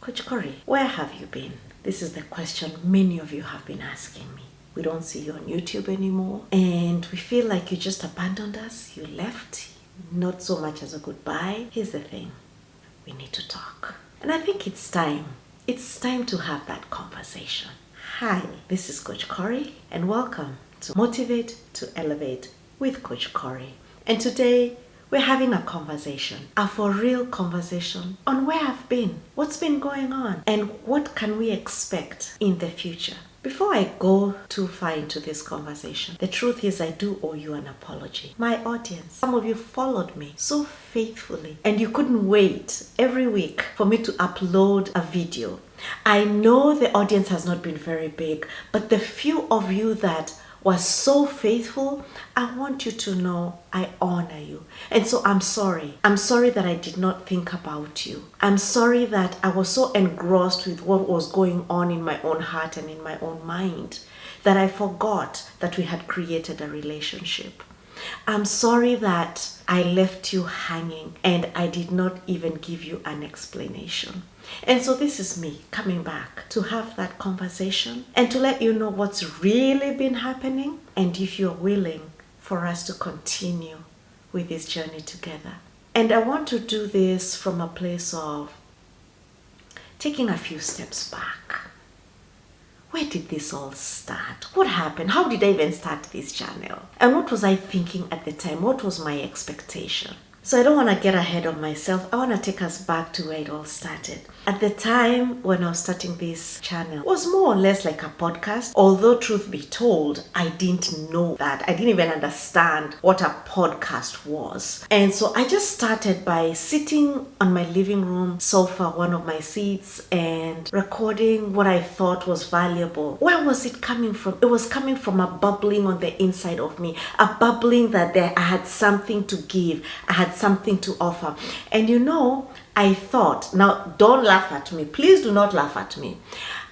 Coach Corey, where have you been? This is the question many of you have been asking me. We don't see you on YouTube anymore, and we feel like you just abandoned us. You left, not so much as a goodbye. Here's the thing, we need to talk. And I think it's time. It's time to have that conversation. Hi, this is Coach Corey, and welcome to Motivate to Elevate with Coach Corey. And today, we're having a conversation, a for real conversation on where I've been, what's been going on, and what can we expect in the future. Before I go too far into this conversation, the truth is I do owe you an apology. My audience, some of you followed me so faithfully, and you couldn't wait every week for me to upload a video. I know the audience has not been very big, but the few of you that was so faithful, I want you to know I honor you. And so I'm sorry. I'm sorry that I did not think about you. I'm sorry that I was so engrossed with what was going on in my own heart and in my own mind that I forgot that we had created a relationship. I'm sorry that I left you hanging and I did not even give you an explanation. And so this is me coming back to have that conversation and to let you know what's really been happening, and if you're willing for us to continue with this journey together. And I want to do this from a place of taking a few steps back. Where did this all start? What happened? How did I even start this channel? And what was I thinking at the time? What was my expectation? So I don't want to get ahead of myself. I want to take us back to where it all started. At the time when I was starting this channel, it was more or less like a podcast. Although truth be told, I didn't know that. I didn't even understand what a podcast was. And so I just started by sitting on my living room sofa, one of my seats, and recording what I thought was valuable. Where was it coming from? It was coming from a bubbling on the inside of me, a bubbling that I had something to give. I had something to offer. And you know, I thought, now don't laugh at me, please do not laugh at me.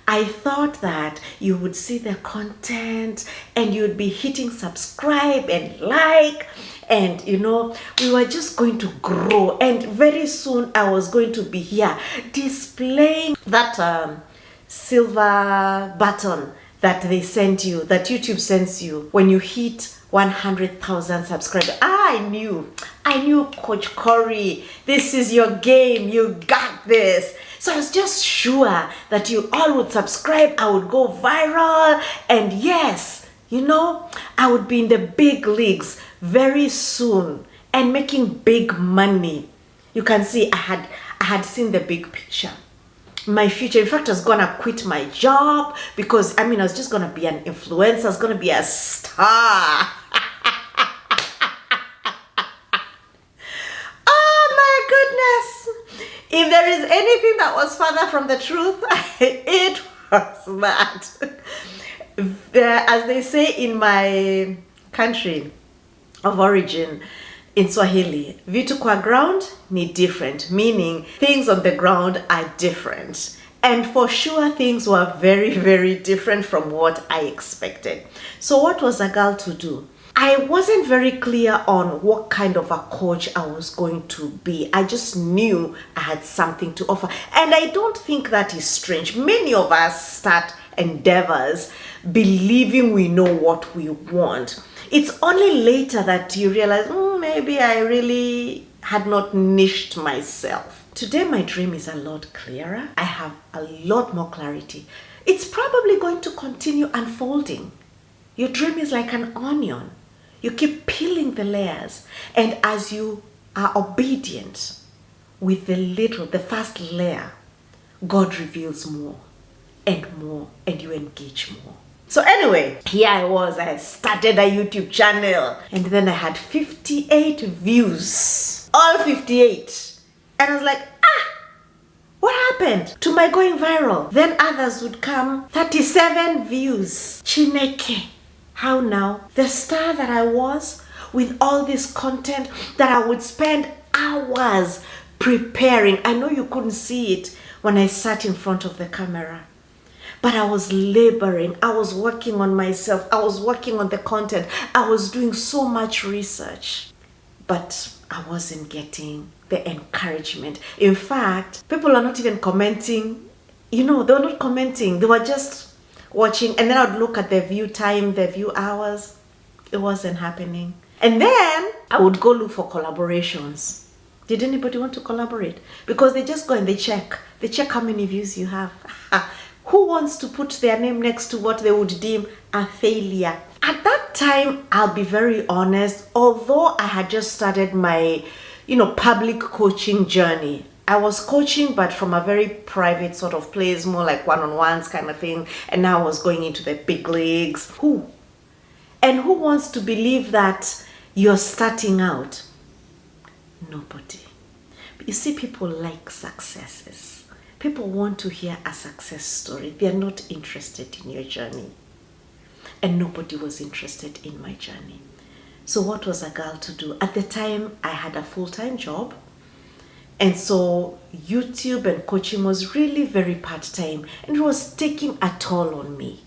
I thought that you would see the content and you would be hitting subscribe and like, and you know, we were just going to grow, and very soon I was going to be here displaying that silver button that they sent you, that YouTube sends you when you hit 100,000 subscribers. I knew, Coach Corey, this is your game, you got this. So I was just sure that you all would subscribe, I would go viral, and yes, you know, I would be in the big leagues very soon and making big money. You can see I had seen the big picture. My future, in fact, I was gonna quit my job because I was just gonna be an influencer, I was gonna be a star. If there is anything that was further from the truth, it was that. As they say in my country of origin, in Swahili, vitu kwa ground ni different, meaning things on the ground are different. And for sure, things were very, very different from what I expected. So what was a girl to do? I wasn't very clear on what kind of a coach I was going to be. I just knew I had something to offer. And I don't think that is strange. Many of us start endeavors believing we know what we want. It's only later that you realize, maybe I really had not niched myself. Today, my dream is a lot clearer. I have a lot more clarity. It's probably going to continue unfolding. Your dream is like an onion. You keep peeling the layers, and as you are obedient with the first layer, God reveals more, and you engage more. So anyway, here I was, I started a YouTube channel, and then I had 58 views, all 58. And I was like, what happened to my going viral? Then others would come, 37 views. Chineke. How now? The star that I was, with all this content that I would spend hours preparing. I know you couldn't see it when I sat in front of the camera, but I was laboring. I was working on myself. I was working on the content. I was doing so much research. But I wasn't getting the encouragement. In fact, people are not even commenting. They were not commenting. They were just watching. And then I would look at their view time, their view hours. It wasn't happening. And then I would go look for collaborations. Did anybody want to collaborate? Because they just go and they check. They check how many views you have. Who wants to put their name next to what they would deem a failure? At that time, I'll be very honest, although I had just started my, public coaching journey. I was coaching, but from a very private sort of place, more like one-on-ones kind of thing. And now I was going into the big leagues. Who wants to believe that you're starting out? Nobody. But you see, people like successes. People want to hear a success story. They're not interested in your journey. And nobody was interested in my journey. So what was a girl to do? At the time, I had a full-time job. And so YouTube and coaching was really very part-time. And it was taking a toll on me.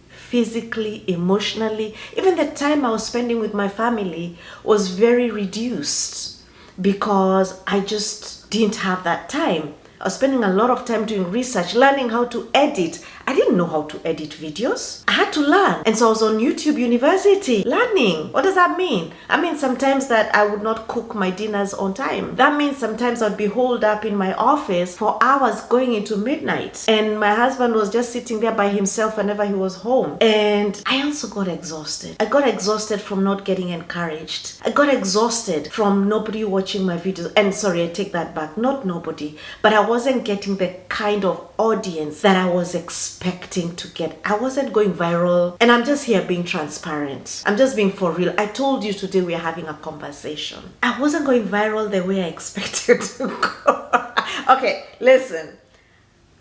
Physically, emotionally. Even the time I was spending with my family was very reduced because I just didn't have that time. I was spending a lot of time doing research, learning how to edit. I didn't know how to edit videos. I had to learn. And so I was on YouTube University learning. What does that mean? I mean, sometimes that I would not cook my dinners on time. That means sometimes I'd be holed up in my office for hours going into midnight. And my husband was just sitting there by himself whenever he was home. And I also got exhausted. I got exhausted from not getting encouraged. I got exhausted from nobody watching my videos. And sorry, I take that back. Not nobody. But I wasn't getting the kind of audience that I was expecting to get. I wasn't going viral, and I'm just here being transparent. I'm just being for real. I told you today we are having a conversation. I wasn't going viral the way I expected to go. Okay, listen.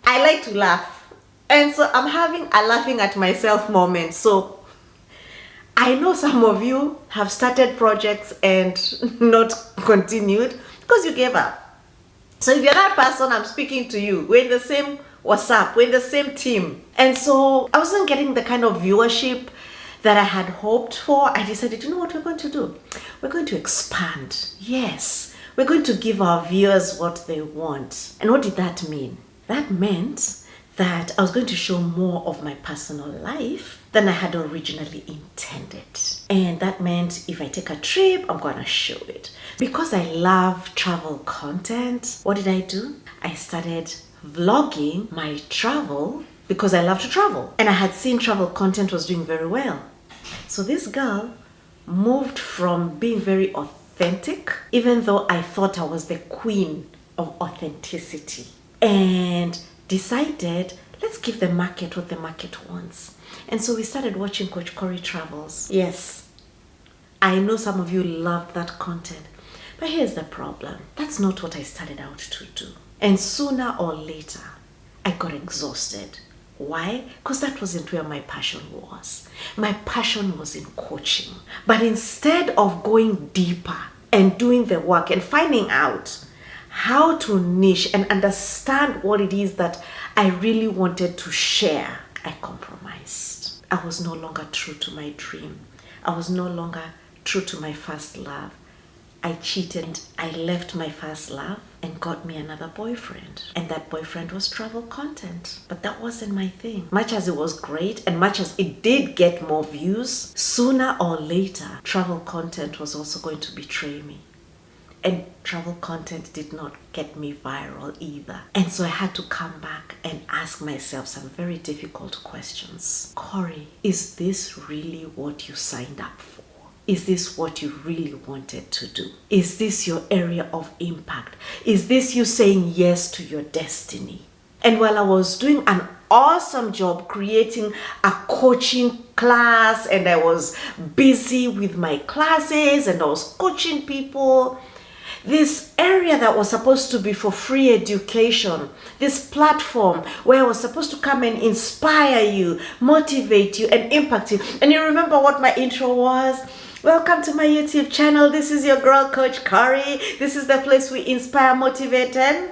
I like to laugh, and so I'm having a laughing at myself moment. So I know some of you have started projects and not continued because you gave up. So if you're that person, I'm speaking to you. We're in the same WhatsApp. We're in the same team. And so I wasn't getting the kind of viewership that I had hoped for. I decided, you know what we're going to do? We're going to expand. Yes. We're going to give our viewers what they want. And what did that mean? That meant that I was going to show more of my personal life than I had originally intended. And that meant if I take a trip, I'm going to show it. Because I love travel content, what did I do? I started vlogging my travel because I love to travel. And I had seen travel content was doing very well. So this girl moved from being very authentic, even though I thought I was the queen of authenticity, and decided, let's give the market what the market wants. And so we started watching Coach Corey Travels. Yes, I know some of you loved that content. But here's the problem. That's not what I started out to do. And sooner or later, I got exhausted. Why? Because that wasn't where my passion was. My passion was in coaching. But instead of going deeper and doing the work and finding out how to niche and understand what it is that I really wanted to share, I compromised. I was no longer true to my dream. I was no longer true to my first love. I cheated. I left my first love and got me another boyfriend. And that boyfriend was travel content. But that wasn't my thing. Much as it was great and much as it did get more views, sooner or later, travel content was also going to betray me. And travel content did not get me viral either. And so I had to come back and ask myself some very difficult questions. Corey, is this really what you signed up for? Is this what you really wanted to do? Is this your area of impact? Is this you saying yes to your destiny? And while I was doing an awesome job creating a coaching class, and I was busy with my classes and I was coaching people, this area that was supposed to be for free education, this platform where I was supposed to come and inspire you, motivate you, and impact you. And you remember what my intro was? Welcome to my YouTube channel. This is your girl, Coach Corey. This is the place we inspire, motivate, and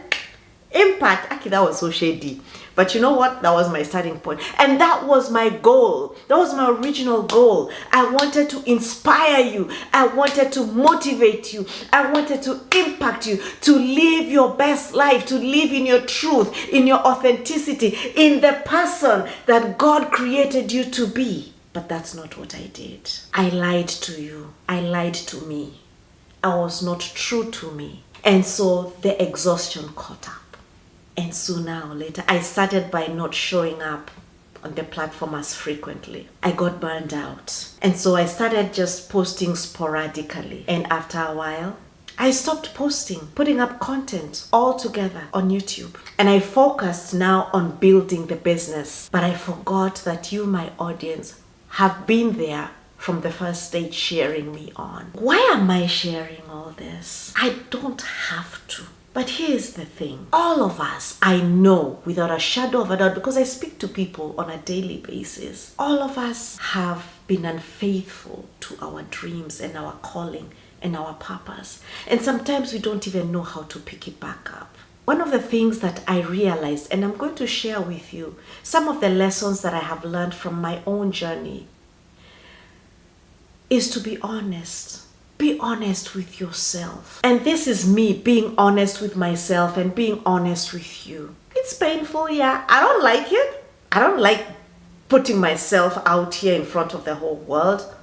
Impact. Actually, that was so shady. But you know what? That was my starting point. And that was my goal. That was my original goal. I wanted to inspire you. I wanted to motivate you. I wanted to impact you to live your best life, to live in your truth, in your authenticity, in the person that God created you to be. But that's not what I did. I lied to you. I lied to me. I was not true to me. And so the exhaustion caught up. And sooner or later, I started by not showing up on the platform as frequently. I got burned out. And so I started just posting sporadically. And after a while, I stopped posting, putting up content altogether on YouTube. And I focused now on building the business. But I forgot that you, my audience, have been there from the first stage cheering me on. Why am I sharing all this? I don't have to. But here's the thing. All of us, I know without a shadow of a doubt, because I speak to people on a daily basis, all of us have been unfaithful to our dreams and our calling and our purpose. And sometimes we don't even know how to pick it back up. One of the things that I realized, and I'm going to share with you some of the lessons that I have learned from my own journey, is to be honest. Be honest with yourself. And this is me being honest with myself and being honest with you. It's painful, yeah. I don't like it. I don't like putting myself out here in front of the whole world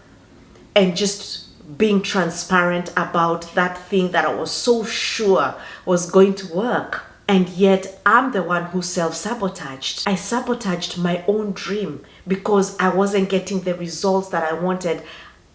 and just being transparent about that thing that I was so sure was going to work. And yet I'm the one who self-sabotaged. I sabotaged my own dream because I wasn't getting the results that I wanted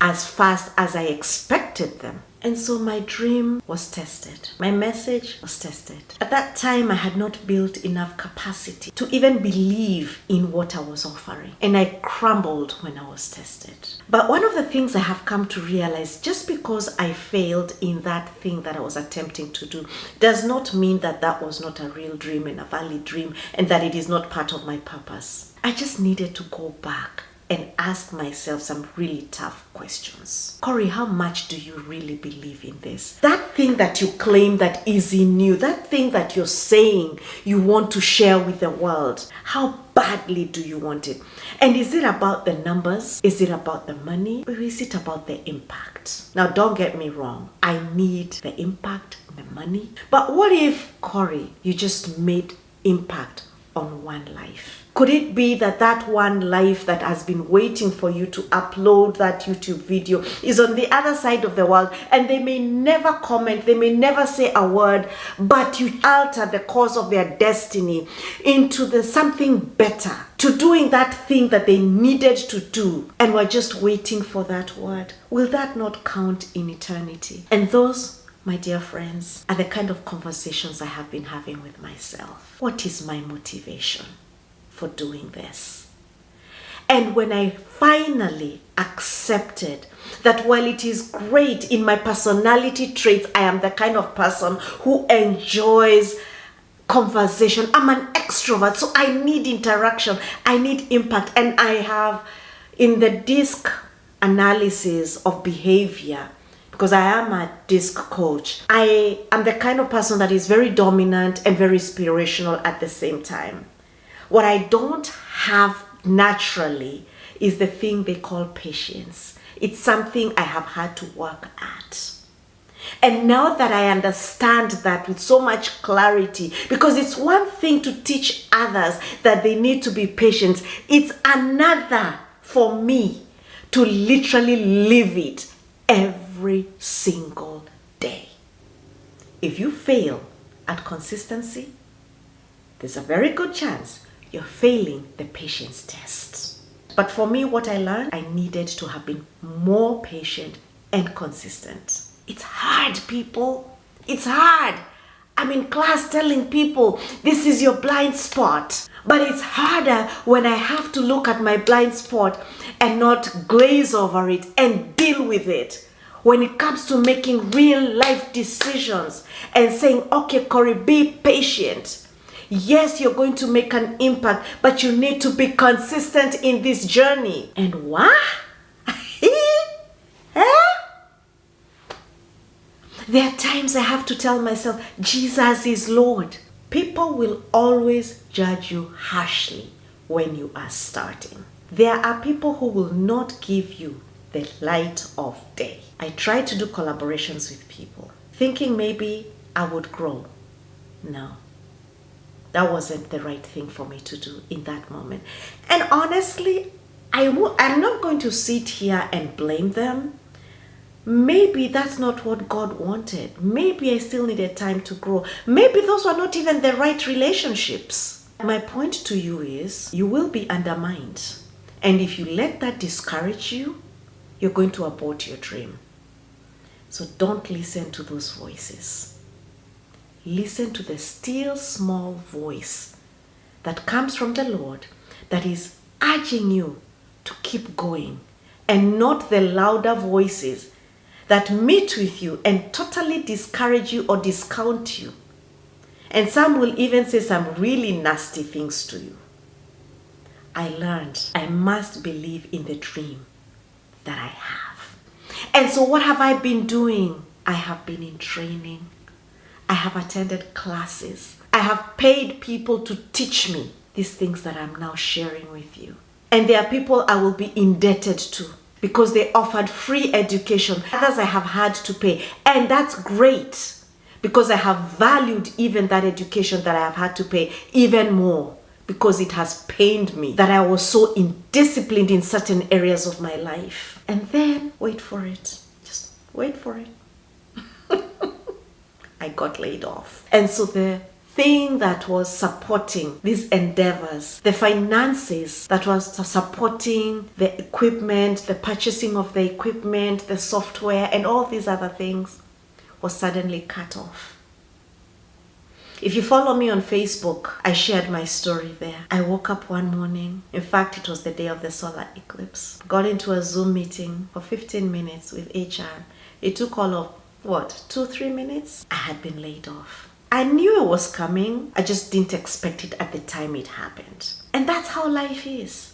as fast as I expected them. And so my dream was tested. My message was tested. At that time, I had not built enough capacity to even believe in what I was offering. And I crumbled when I was tested. But one of the things I have come to realize, just because I failed in that thing that I was attempting to do, does not mean that that was not a real dream and a valid dream and that it is not part of my purpose. I just needed to go back and ask myself some really tough questions. Corey, how much do you really believe in this? That thing that you claim that is in you, that thing that you're saying you want to share with the world, how badly do you want it? And is it about the numbers? Is it about the money? Or is it about the impact? Now, don't get me wrong. I need the impact, the money. But what if, Corey, you just made impact on one life? Could it be that that one life that has been waiting for you to upload that YouTube video is on the other side of the world, and they may never comment, they may never say a word, but you alter the course of their destiny into something better, to doing that thing that they needed to do, and were just waiting for that word? Will that not count in eternity? And those, my dear friends, are the kind of conversations I have been having with myself. What is my motivation for doing this? And when I finally accepted that while it is great in my personality traits, I am the kind of person who enjoys conversation. I'm an extrovert, so I need interaction, I need impact. And I have, in the DISC analysis of behavior, because I am a DISC coach, I am the kind of person that is very dominant and very inspirational at the same time. What I don't have naturally is the thing they call patience. It's something I have had to work at. And now that I understand that with so much clarity, because it's one thing to teach others that they need to be patient, it's another for me to literally live it every single day. If you fail at consistency, there's a very good chance you're failing the patience test. But for me, what I learned, I needed to have been more patient and consistent. It's hard, people. It's hard. I'm in class telling people this is your blind spot. But it's harder when I have to look at my blind spot and not glaze over it and deal with it. When it comes to making real life decisions and saying, okay, Corey, be patient. Yes, you're going to make an impact, but you need to be consistent in this journey. And what? There are times I have to tell myself, Jesus is Lord. People will always judge you harshly when you are starting. There are people who will not give you the light of day. I tried to do collaborations with people, thinking maybe I would grow. No, that wasn't the right thing for me to do in that moment. And honestly, I'm not going to sit here and blame them. Maybe that's not what God wanted. Maybe I still needed time to grow. Maybe those were not even the right relationships. My point to you is, you will be undermined. And if you let that discourage you, you're going to abort your dream. So don't listen to those voices. Listen to the still small voice that comes from the Lord that is urging you to keep going, and not the louder voices that meet with you and totally discourage you or discount you. And some will even say some really nasty things to you. I learned I must believe in the dream that I have. And so what have I been doing? I have been in training. I have attended classes. I have paid people to teach me these things that I'm now sharing with you. And there are people I will be indebted to because they offered free education. Others I have had to pay. And that's great because I have valued even that education that I have had to pay even more, because it has pained me that I was so indisciplined in certain areas of my life. And then, wait for it. Just wait for it. I got laid off. And so the thing that was supporting these endeavors, the finances that was supporting the equipment, the purchasing of the equipment, the software, and all these other things, was suddenly cut off. If you follow me on Facebook, I shared my story there. I woke up one morning. In fact, it was the day of the solar eclipse. Got into a Zoom meeting for 15 minutes with HR. It took all of, 2-3 minutes? I had been laid off. I knew it was coming. I just didn't expect it at the time it happened. And that's how life is.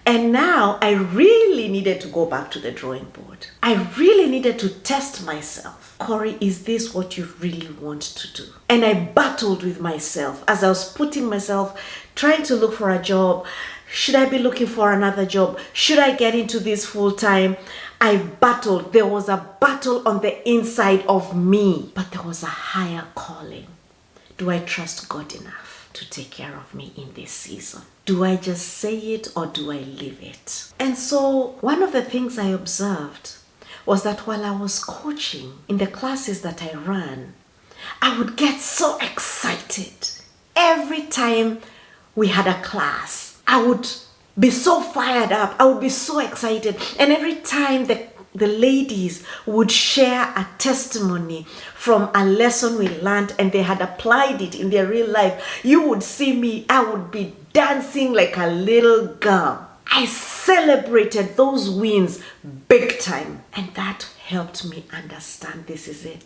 And now I really needed to go back to the drawing board. I really needed to test myself. Corey, is this what you really want to do? And I battled with myself as I was putting myself, trying to look for a job. Should I be looking for another job? Should I get into this full time? I battled. There was a battle on the inside of me, but there was a higher calling. Do I trust God enough to take care of me in this season? Do I just say it or do I live it? And so one of the things I observed was that while I was coaching in the classes that I ran, I would get so excited. Every time we had a class, I would be so fired up. I would be so excited. And every time the ladies would share a testimony from a lesson we learned and they had applied it in their real life, you would see me, I would be dancing like a little girl. I celebrated those wins big time. And that helped me understand, this is it.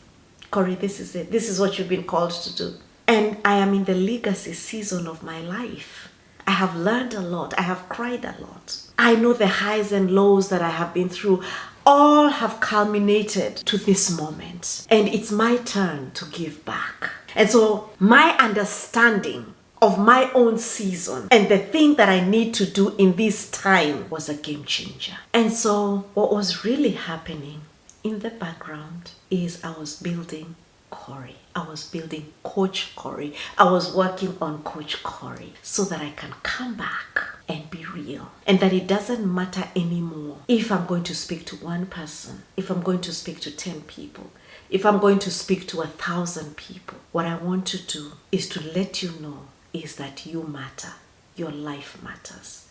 Corey, this is it. This is what you've been called to do. And I am in the legacy season of my life. I have learned a lot. I have cried a lot. I know the highs and lows that I have been through all have culminated to this moment. And it's my turn to give back. And so my understanding of my own season and the thing that I need to do in this time was a game changer. And so what was really happening in the background is I was building Corey. I was building Coach Corey. I was working on Coach Corey so that I can come back and be real. And that it doesn't matter anymore if I'm going to speak to one person, if I'm going to speak to 10 people, if I'm going to speak to 1,000 people. What I want to do is to let you know is that you matter. Your life matters.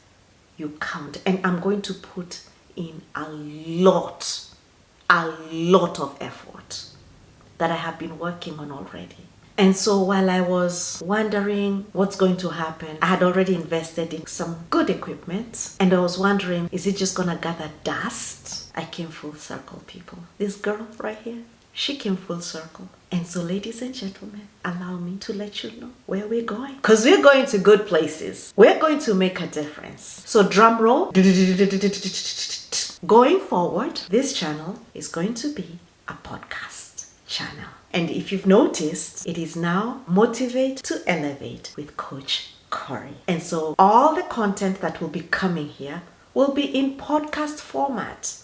You count. And I'm going to put in a lot of effort that I have been working on already. And so while I was wondering what's going to happen, I had already invested in some good equipment. And I was wondering, is it just going to gather dust? I came full circle, people. This girl right here, she came full circle. And so, ladies and gentlemen, allow me to let you know where we're going. Because we're going to good places. We're going to make a difference. So drum roll. Going forward, this channel is going to be a podcast channel. And if you've noticed, it is now Motivate to Elevate with Coach Corey. And so all the content that will be coming here will be in podcast format.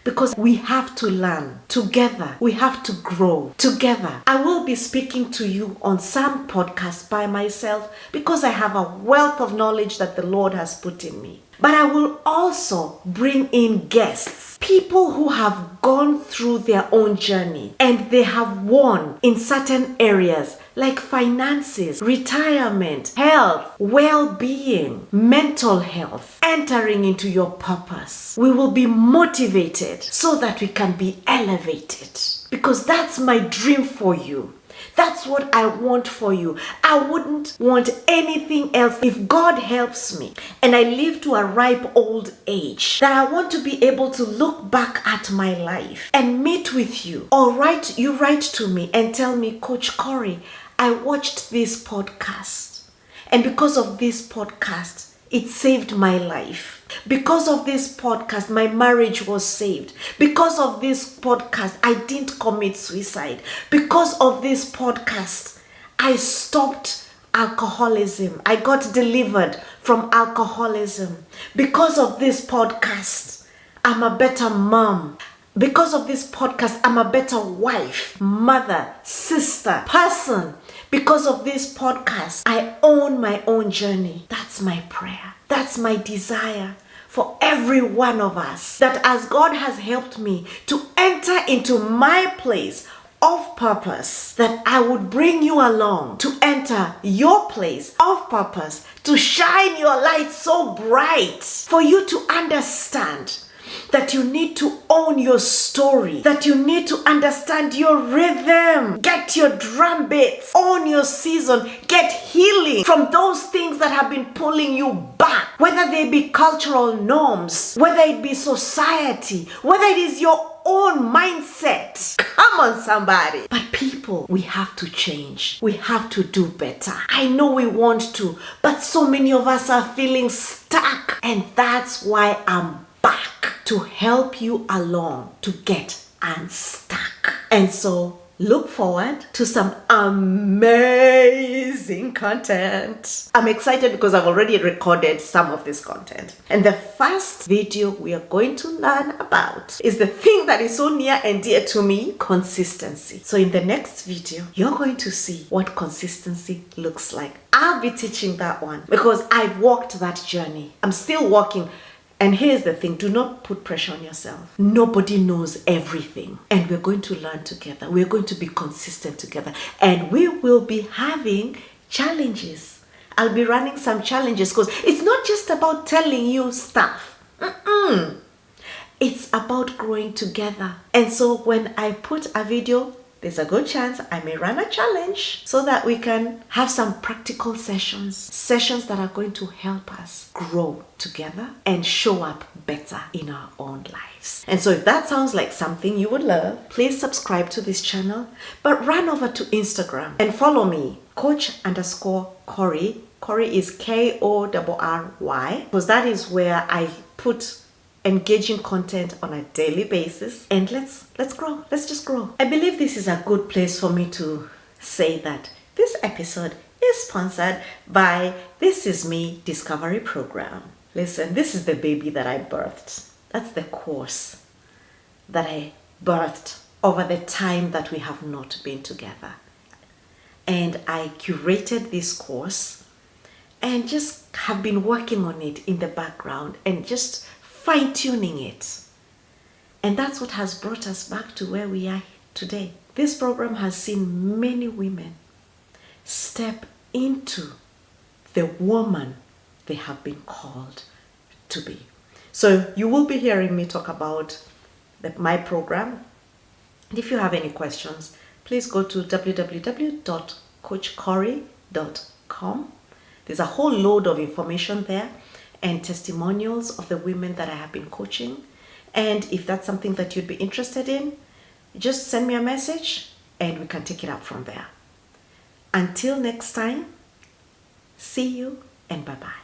Because we have to learn together. We have to grow together. I will be speaking to you on some podcasts by myself because I have a wealth of knowledge that the Lord has put in me. But I will also bring in guests, people who have gone through their own journey and they have won in certain areas like finances, retirement, health, well-being, mental health, entering into your purpose. We will be motivated so that we can be elevated, because that's my dream for you. That's what I want for you. I wouldn't want anything else. If God helps me and I live to a ripe old age, that I want to be able to look back at my life and meet with you, or write to me and tell me, Coach Corey, I watched this podcast, and because of this podcast, it saved my life. Because of this podcast, my marriage was saved. Because of this podcast, I didn't commit suicide. Because of this podcast, I stopped alcoholism. I got delivered from alcoholism. Because of this podcast, I'm a better mom. Because of this podcast, I'm a better wife, mother, sister, person. Because of this podcast, I own my own journey. That's my prayer. That's my desire for every one of us. That as God has helped me to enter into my place of purpose, that I would bring you along to enter your place of purpose, to shine your light so bright for you to understand that you need to own your story, that you need to understand your rhythm, get your drum beats, own your season, get healing from those things that have been pulling you back, whether they be cultural norms, whether it be society, whether it is your own mindset. Come on, somebody. But people, we have to change. We have to do better. I know we want to, but so many of us are feeling stuck, and that's why I'm back to help you along to get unstuck. And so look forward to some amazing content. I'm excited because I've already recorded some of this content. And the first video we are going to learn about is the thing that is so near and dear to me, consistency. So in the next video, you're going to see what consistency looks like. I'll be teaching that one because I've walked that journey. I'm still walking. And here's the thing, do not put pressure on yourself. Nobody knows everything. And we're going to learn together. We're going to be consistent together. And we will be having challenges. I'll be running some challenges because it's not just about telling you stuff. It's about growing together. And so when I put a video, there's a good chance I may run a challenge so that we can have some practical sessions that are going to help us grow together and show up better in our own lives. And so if that sounds like something you would love, please subscribe to this channel, but run over to Instagram and follow me, Coach_Corey. Corey is Korry, because that is where I put engaging content on a daily basis. And let's grow. Let's just grow. I believe this is a good place for me to say that this episode is sponsored by This Is Me Discovery Program. Listen, this is the baby that I birthed. That's the course that I birthed over the time that we have not been together. And I curated this course and just have been working on it in the background and just fine-tuning it. And that's what has brought us back to where we are today. This program has seen many women step into the woman they have been called to be. So you will be hearing me talk about my program. And if you have any questions, please go to www.coachcorry.com. There's a whole load of information there and testimonials of the women that I have been coaching. And if that's something that you'd be interested in, just send me a message and we can take it up from there. Until next time, see you and bye-bye.